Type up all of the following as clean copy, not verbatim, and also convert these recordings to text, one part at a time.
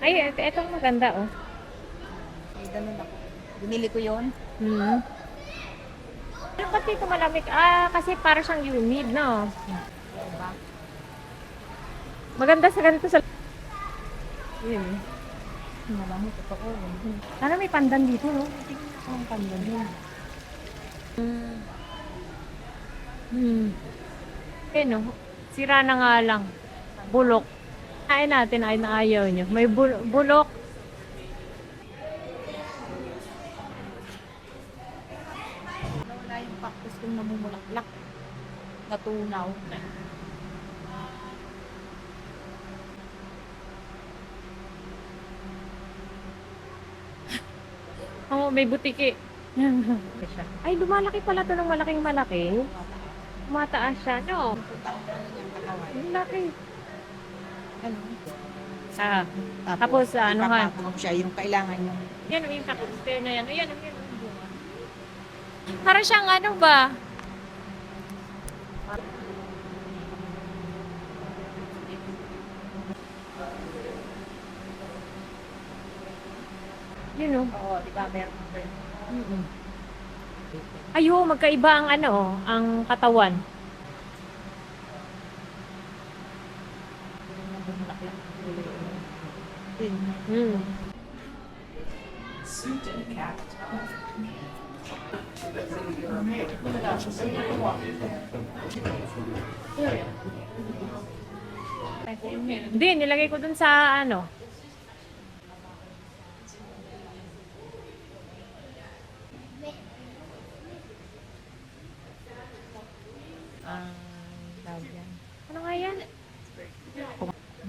Ay, etong maganda, oh. Ay, ganun ako. Binili ko yun. Hmm. Ano ba't dito malamig? Ah, kasi para siyang humid, no? Diba? Maganda sa ganito sa... Yun. Malamig, totoo. Sana may pandan dito, no? Tingnan ako ng pandan. Hmm. Eh, no? Sira na nga lang. Bulok. Ay natin ay naayaw nyo. May bulok. Wala yung cactus kong namumulaklak. Natunaw. Oo, may butiki. Ay, lumalaki pala to ng malaking malaki. Mataas siya, no? Ang laki. Ano? Ah, tapos ano nga? ipapatong siya yung kailangan niya. Yan, yung kakustay na yan. Ayan, ayan. Parang siyang ano ba? Yun, oh. Oo, di ba? Meron ko. Mm-mm. Ayo, magkaiba ang ano, ang katawan. Namumulaklak. Hmm. Hindi, nilagay ko dun sa ano. Tawag yan. Ano nga yan?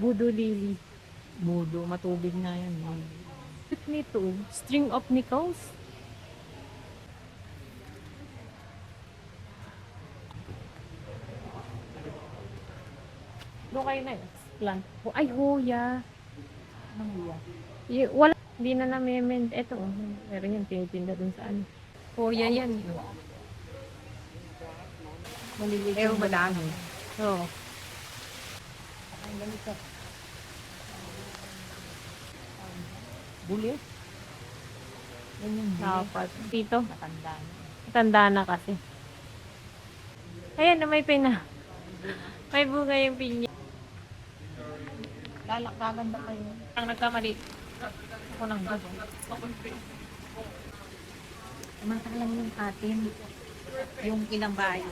Budo lily. Budo, matubig na yan. Cute nito. String of nickels. Doon kayo na plant. Ay, hoya. Anong iya? Wala. Hindi na namin. Ito. Meron yan. Tinitinda dun sa ano. Hoya yan. Maliliit. Pero madami. Oo. Ang ganito. Bulit. Yan yung bulit. Dapat. Dito. Matanda na. Tanda na kasi. Ayan na may pina. May bunga yung pinya. Lalakaganda kayo. Ang nagkamali. Ako nang bago. Samantalang yung atin, yung ilang bayo.